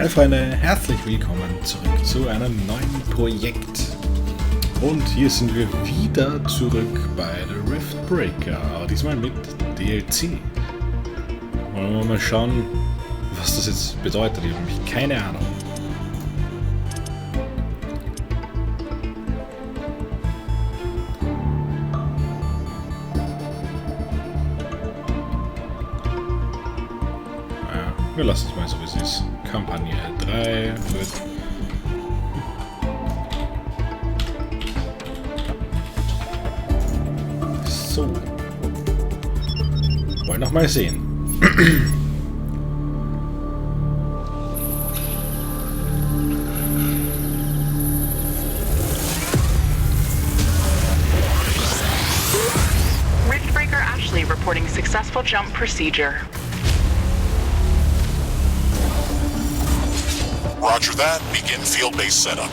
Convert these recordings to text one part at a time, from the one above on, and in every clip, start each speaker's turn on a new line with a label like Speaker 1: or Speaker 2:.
Speaker 1: Hi Freunde, herzlich willkommen zurück zu einem neuen Projekt. Und hier sind wir wieder zurück bei der Riftbreaker, aber diesmal mit DLC. Wollen wir mal schauen, was das jetzt bedeutet. Ich habe nämlich keine Ahnung. Wir lassen es mal so, wie es ist. Kampagne 3 wird. So. Wollen noch mal sehen.
Speaker 2: Riftbreaker Ashley reporting successful jump procedure.
Speaker 3: Roger that. Begin field-based setup.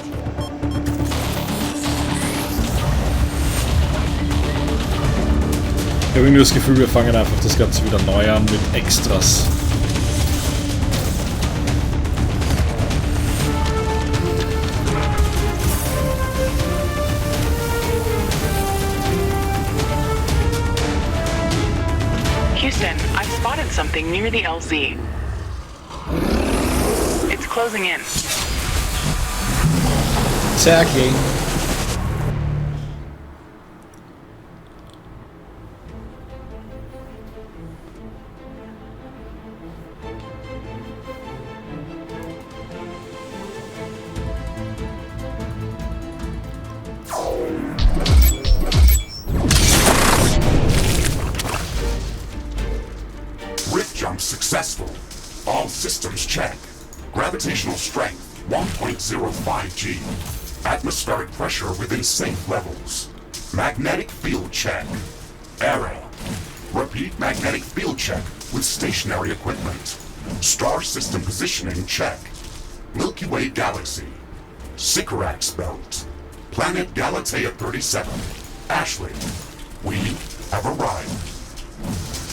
Speaker 1: Ich habe irgendwie das Gefühl, wir fangen einfach das Ganze wieder neu an mit Extras.
Speaker 2: Houston, I've spotted something near the LZ. It's closing in.
Speaker 1: Exactly.
Speaker 3: Rift jump successful. All systems check. Gravitational strength 1.05 G. Atmospheric pressure within safe levels. Magnetic field check. Error. Repeat magnetic field check with stationary equipment. Star system positioning check. Milky Way galaxy. Sycorax belt. Planet Galatea 37. Ashley, we have arrived.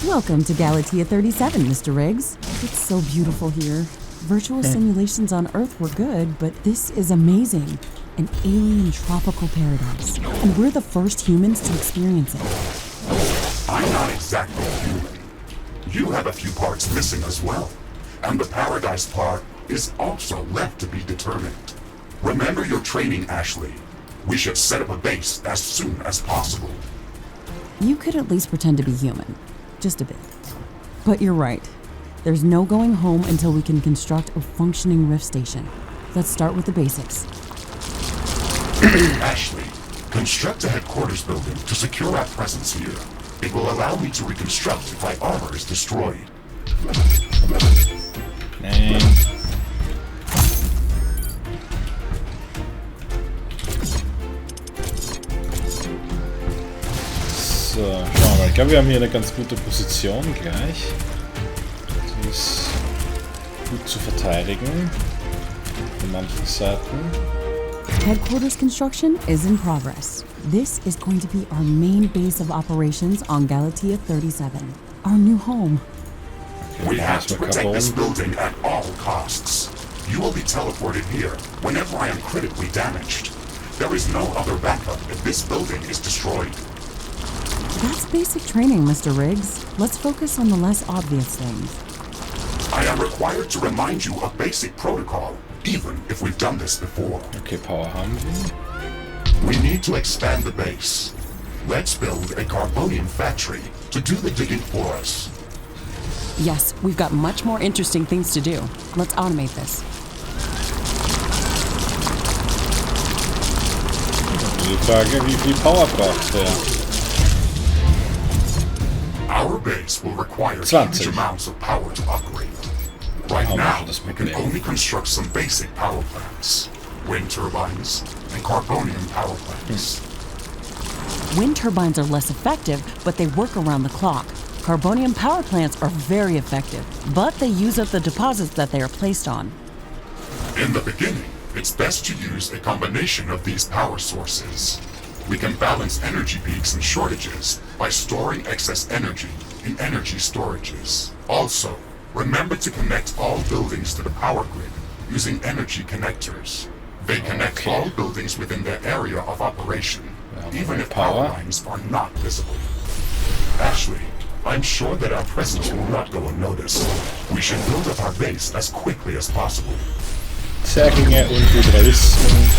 Speaker 4: Welcome to Galatea 37, Mr. Riggs. It's so beautiful here. Virtual simulations on Earth were good, but this is amazing. An alien tropical paradise. And we're the first humans to experience it.
Speaker 3: I'm not exactly human. You have a few parts missing as well. And the paradise part is also left to be determined. Remember your training, Ashley. We should set up a base as soon as possible.
Speaker 4: You could at least pretend to be human. Just a bit. But you're right. There's no going home until we can construct a functioning rift station. Let's start with the basics.
Speaker 3: Ashley, construct a headquarters building to secure our presence here. It will allow me to reconstruct if my armor is destroyed.
Speaker 1: So, schauen wir mal. Ich glaube, wir haben hier eine ganz gute Position gleich. Die ist gut zu verteidigen. Von manchen Seiten.
Speaker 4: Headquarters construction is in progress. This is going to be our main base of operations on Galatea 37, our new home.
Speaker 1: Okay,
Speaker 3: We have to protect this building at all costs. You will be teleported here whenever I am critically damaged. There is no other backup if this building is destroyed.
Speaker 4: That's basic training, Mr. Riggs. Let's focus on the less obvious things.
Speaker 3: I am required to remind you of basic protocol, even if we've done this before.
Speaker 1: Okay, Power haben wir.
Speaker 3: We need to expand the base. Let's build a carbonium factory to do the digging for us.
Speaker 4: Yes, we've got much more interesting things to do. Let's automate this.
Speaker 1: Die Frage, wie viel Power braucht der?
Speaker 3: Our base will require
Speaker 1: 20.
Speaker 3: huge amounts of power to upgrade. Right now, we can only construct some basic power plants. Wind turbines and carbonium power plants.
Speaker 4: Wind turbines are less effective, but they work around the clock. Carbonium power plants are very effective, but they use up the deposits that they are placed on.
Speaker 3: In the beginning, it's best to use a combination of these power sources. We can balance energy peaks and shortages by storing excess energy in energy storages. Also, remember to connect all buildings to the power grid using energy connectors. They connect
Speaker 1: Okay.
Speaker 3: all buildings within their area of operation, even if
Speaker 1: Power.
Speaker 3: power lines are not visible. Ashley, I'm sure that our presence will not go unnoticed. We should build up our base as quickly as possible.
Speaker 1: Zerglinge und Hydralisten.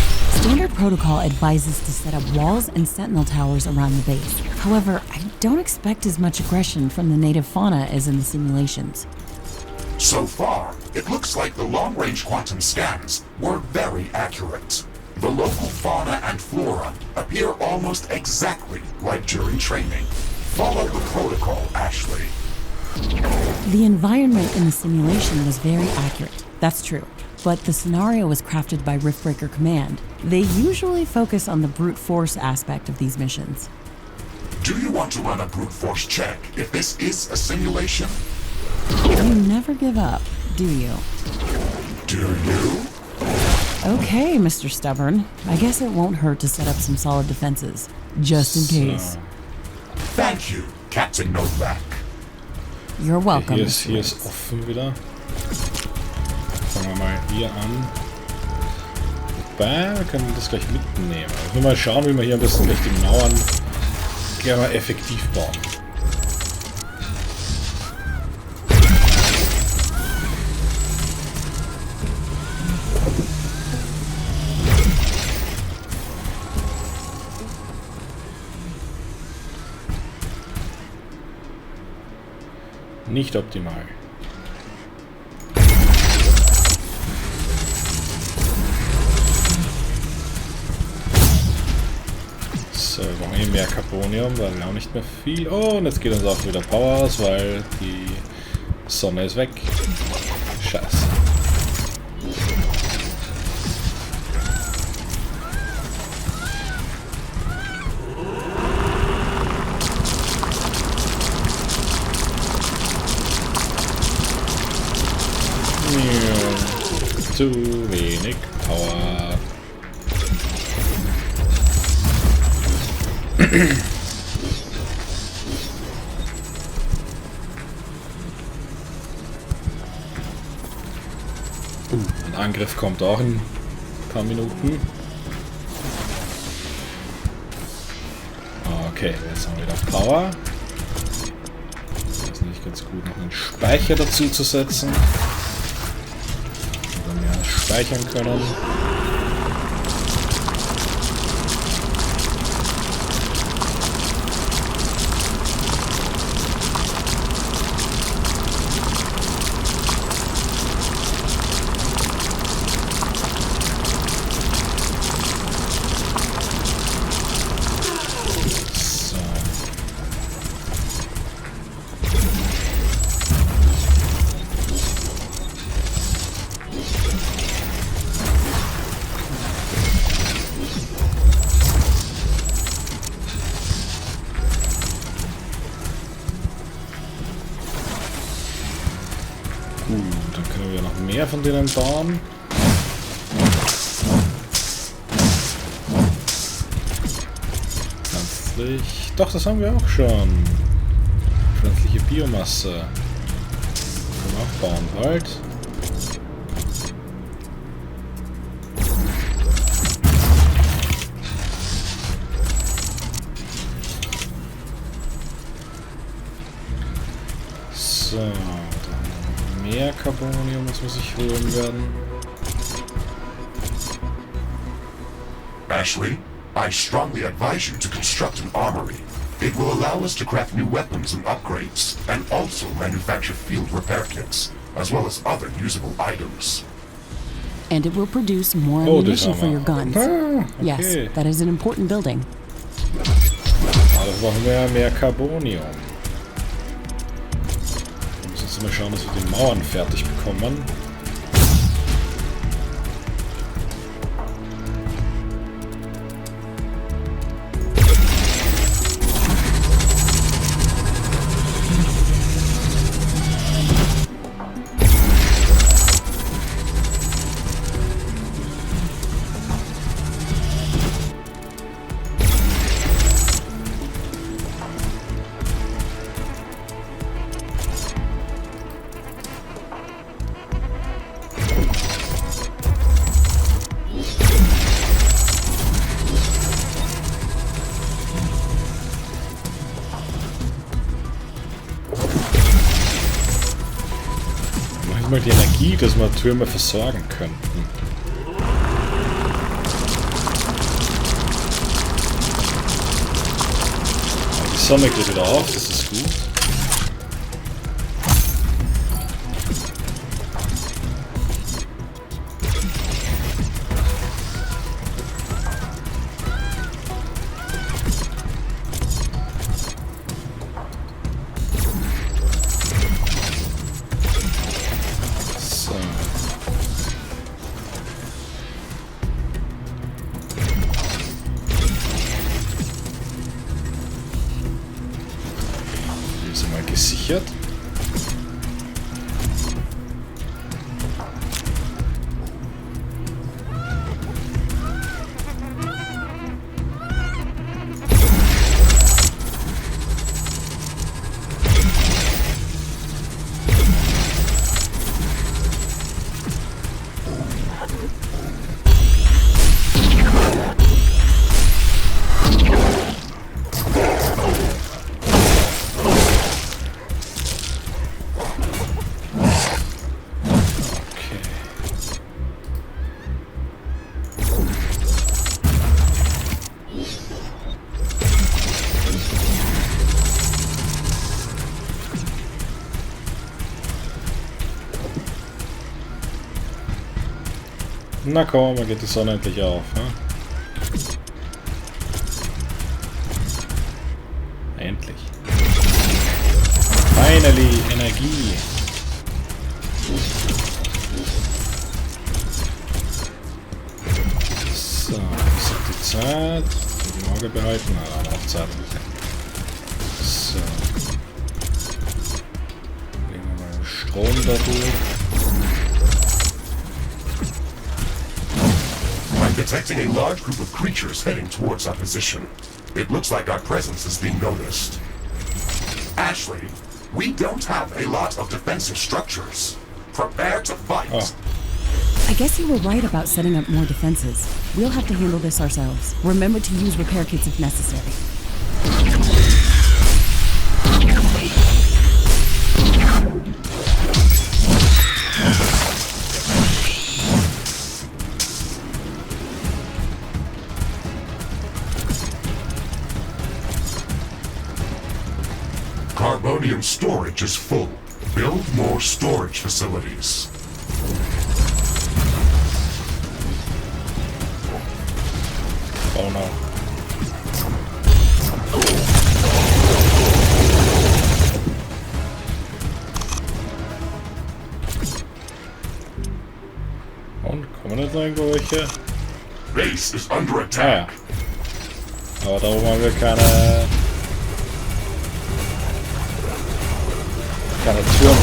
Speaker 4: Standard protocol advises to set up walls and sentinel towers around the base. However, I don't expect as much aggression from the native fauna as in the simulations.
Speaker 3: So far, it looks like the long-range quantum scans were very accurate. The local fauna and flora appear almost exactly like during training. Follow the protocol, Ashley.
Speaker 4: The environment in the simulation was very accurate, that's true. But the scenario was crafted by Riftbreaker Command. They usually focus on the brute force aspect of these missions.
Speaker 3: Do you want to run a brute force check if this is a simulation?
Speaker 4: You never give up, do you?
Speaker 3: Do you?
Speaker 4: Okay, Mr. Stubborn. I guess it won't hurt to set up some solid defenses, just in case.
Speaker 3: Thank you, Captain Novak.
Speaker 4: You're welcome.
Speaker 1: Hier
Speaker 4: Mr.
Speaker 1: ist
Speaker 4: Riggs.
Speaker 1: offen wieder. Fangen wir mal hier an. Wobei, wir können das gleich mitnehmen. Also nur mal schauen, wie wir hier am besten gleich die Mauern gleich mal effektiv bauen. Nicht optimal. So, wir brauchen hier mehr Carbonium, weil wir auch nicht mehr viel. Oh, und jetzt geht uns auch wieder Power aus, weil die Sonne ist weg. Scheiße. Zu wenig Power. Ein Angriff kommt auch in ein paar Minuten. Okay, jetzt haben wir wieder Power. Das ist nicht ganz gut, noch einen Speicher dazu zu setzen. Damit wir speichern können. Dann können wir noch mehr von denen bauen. Pflanzlich. Doch, das haben wir auch schon. Pflanzliche Biomasse. Können wir auch bauen halt. So, dann mehr Carbonium, das muss ich holen werden.
Speaker 3: Ashley, I strongly advise you to construct an armory. It will allow us to craft new weapons and upgrades, and also manufacture field repair kits, as well as other usable items.
Speaker 4: And it will produce more
Speaker 1: Oh, das
Speaker 4: ammunition
Speaker 1: haben
Speaker 4: for
Speaker 1: wir.
Speaker 4: your guns.
Speaker 1: Ah, okay.
Speaker 4: Yes, that is an important building.
Speaker 1: Aber brauchen wir mehr Carbonium. Wir müssen jetzt mal schauen, dass wir die Mauern fertig bekommen. nicht mal die Energie, dass wir Türme versorgen könnten. Die Sonne geht wieder auf, das ist gut. Gesichert. Na komm, da geht die Sonne endlich auf. Hm? Endlich. Finally, Energie. So, ich sag die Zeit. Die Auge behalten. Na, noch Zeit. So. Legen wir mal den Strom da durch.
Speaker 3: Detecting a large group of creatures heading towards our position. It looks like our presence is being noticed. Ashley, we don't have a lot of defensive structures. Prepare to fight.
Speaker 4: Oh. I guess you were right about setting up more defenses. We'll have to handle this ourselves. Remember to use repair kits if necessary.
Speaker 3: Carbonium storage is full. Build more storage facilities.
Speaker 1: Oh no. Und kommen jetzt irgendwo welche?
Speaker 3: Base is under attack.
Speaker 1: Ah, ja. Aber da oben haben wir keine Türme.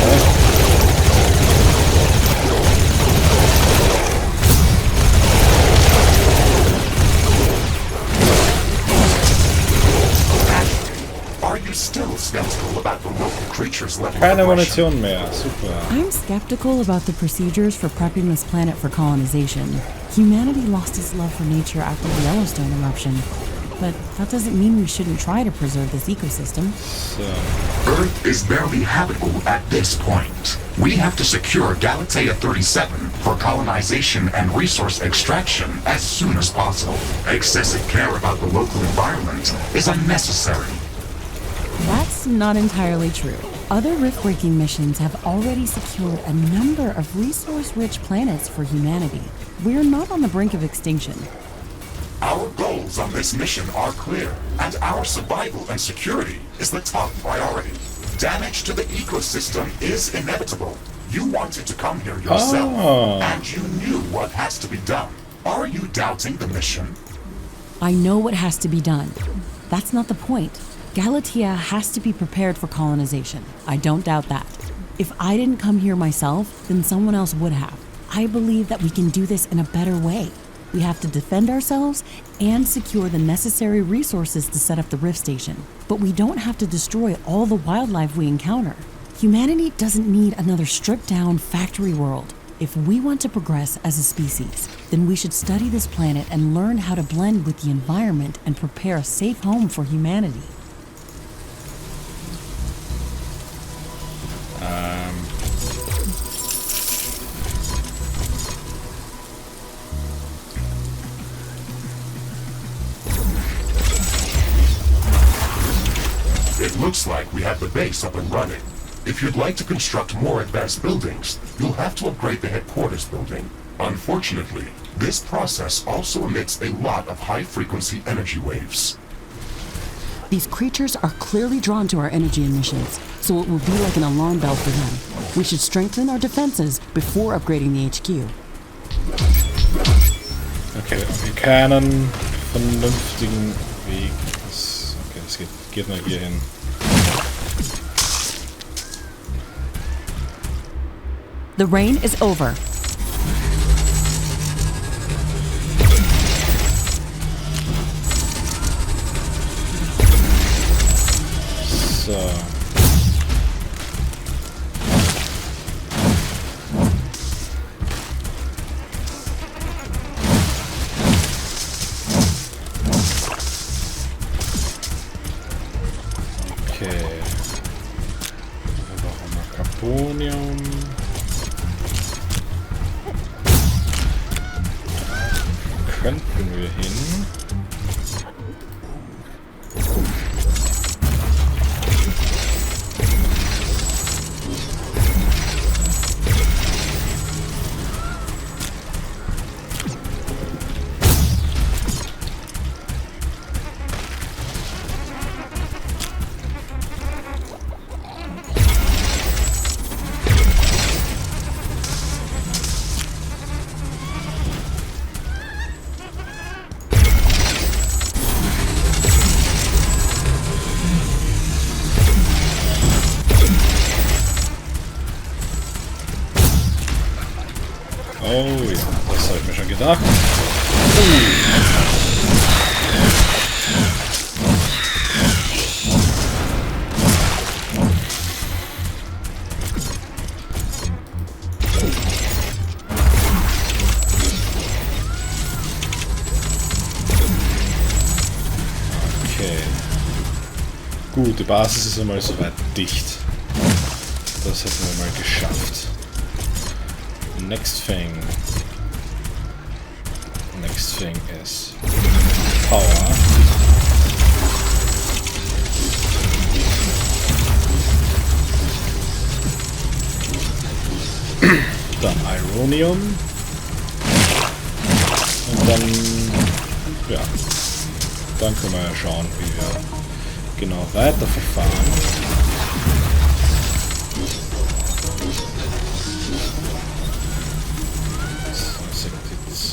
Speaker 3: Are you still skeptical about the local creatures level?
Speaker 1: Keine Munition mehr. Super.
Speaker 4: I'm skeptical about the procedures for prepping this planet for colonization. Humanity lost its love for nature after the Yellowstone eruption. But that doesn't mean we shouldn't try to preserve this ecosystem.
Speaker 1: So.
Speaker 3: Earth is barely habitable at this point. We have to secure Galatea 37 for colonization and resource extraction as soon as possible. Excessive care about the local environment is unnecessary.
Speaker 4: That's not entirely true. Other rift-breaking missions have already secured a number of resource-rich planets for humanity. We're not on the brink of extinction.
Speaker 3: Our goals on this mission are clear, and our survival and security is the top priority. Damage to the ecosystem is inevitable. You wanted to come here yourself, and you knew what has to be done. Are you doubting the mission?
Speaker 4: I know what has to be done. That's not the point. Galatea has to be prepared for colonization. I don't doubt that. If I didn't come here myself, then someone else would have. I believe that we can do this in a better way. We have to defend ourselves and secure the necessary resources to set up the rift station. But we don't have to destroy all the wildlife we encounter. Humanity doesn't need another stripped-down factory world. If we want to progress as a species, then we should study this planet and learn how to blend with the environment and prepare a safe home for humanity.
Speaker 3: It looks like we have the base up and running. If you'd like to construct more advanced buildings, you'll have to upgrade the headquarters building. Unfortunately, this process also emits a lot of high-frequency energy waves.
Speaker 4: These creatures are clearly drawn to our energy emissions, so it will be like an alarm bell for them. We should strengthen our defenses before upgrading the HQ.
Speaker 1: Okay, wir keinen vernünftigen Weg. Okay, das geht nur hier hin.
Speaker 4: The rain is over.
Speaker 1: So. Okay. Wir brauchen noch Carbonium. Da könnten wir hin. Oh ja, das habe ich mir schon gedacht. Okay. Gut, die Basis ist einmal soweit dicht. Das hätten wir mal geschafft. Next thing is power. Dann Ironium. Und dann, ja, dann können wir ja schauen, wie wir genau weiter verfahren.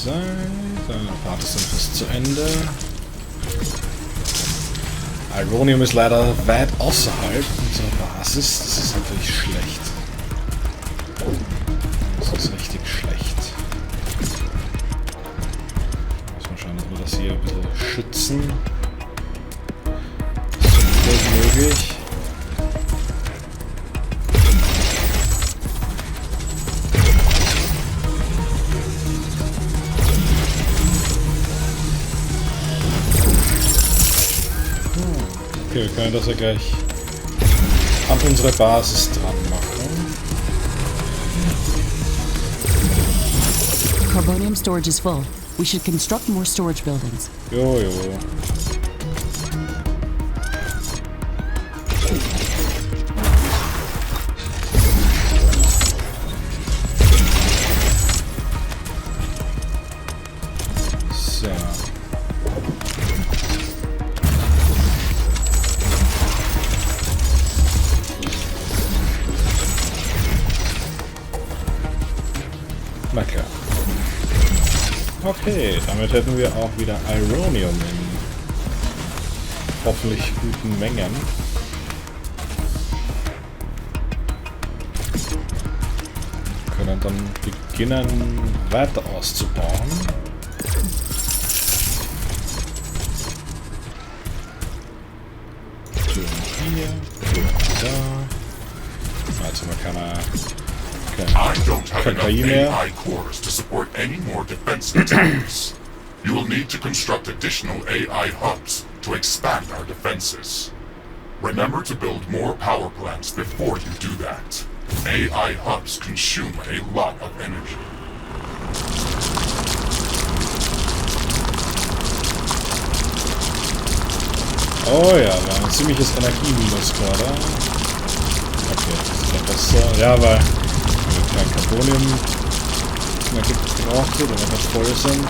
Speaker 1: Dann wartest du noch bis zu Ende. Ironium ist leider weit außerhalb unserer Basis. Das ist natürlich schlecht. Das ist richtig schlecht. Muss man schauen, dass wir das hier ein bisschen schützen. So gut wie möglich. Okay, wir können das ja gleich an unsere Basis dran machen.
Speaker 4: Carbonium storage is full. We should construct more storage buildings.
Speaker 1: Jo. So. Na klar. Okay, damit hätten wir auch wieder Ironium in hoffentlich guten Mengen. Wir können dann beginnen weiter auszubauen. Türen hier, Türen da. Jetzt haben wir keine
Speaker 3: I don't have enough AI cores to support any more defense attacks. You will need to construct additional AI hubs to expand our defenses. Remember to build more power plants before you do that. AI hubs consume a lot of energy.
Speaker 1: Oh ja, wir haben ein ziemliches Energieminus gerade. Okay, das ist ja besser. Ja, weil wir kein Carbonium mehr gebraucht wird, wenn wir das voll sind.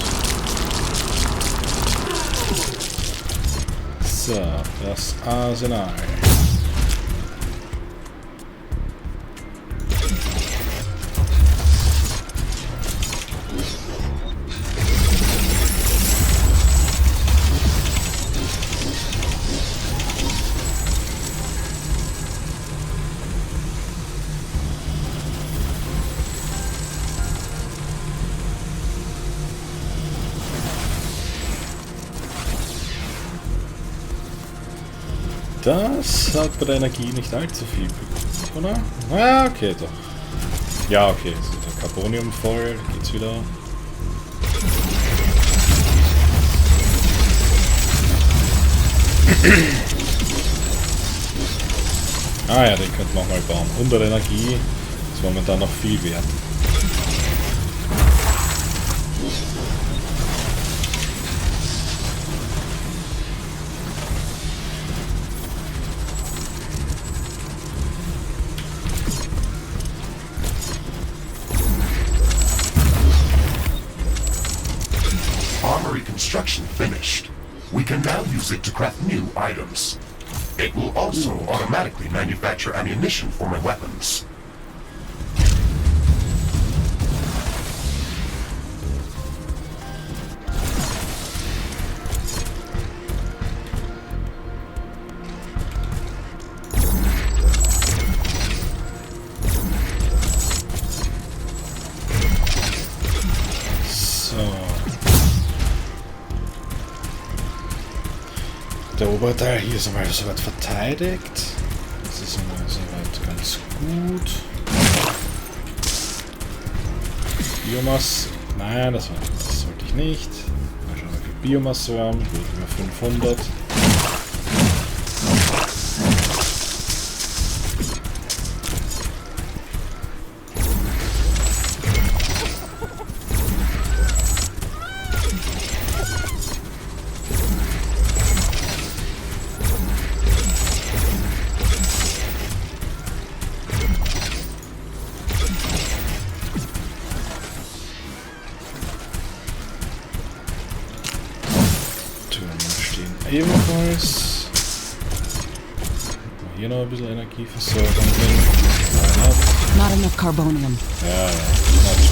Speaker 1: So, das Arsenal. Das hat bei der Energie nicht allzu viel, oder? Ah, okay, doch. Ja, okay, jetzt ist der Carbonium voll, geht's wieder. Ah ja, den könnten wir auch mal bauen. 100 Energie ist momentan noch viel wert.
Speaker 3: Construction finished. We can now use it to craft new items. It will also automatically manufacture ammunition for my weapons.
Speaker 1: Der Oberteil hier ist einmal soweit verteidigt. Das ist einmal soweit ganz gut. Biomasse. Nein, das wollte ich nicht. Mal schauen, wie viel Biomasse wir haben. Gut, über 500. Ebenfalls. Hier noch ein bisschen Energieversorgung drin.
Speaker 4: Not enough carbonium.
Speaker 1: Ja, natürlich.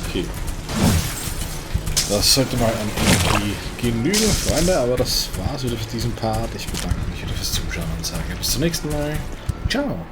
Speaker 1: Okay. Das sollte mal an Energie genügen, Freunde, aber das war's wieder für diesen Part. Ich bedanke mich wieder fürs Zuschauen und sage bis zum nächsten Mal. Ciao!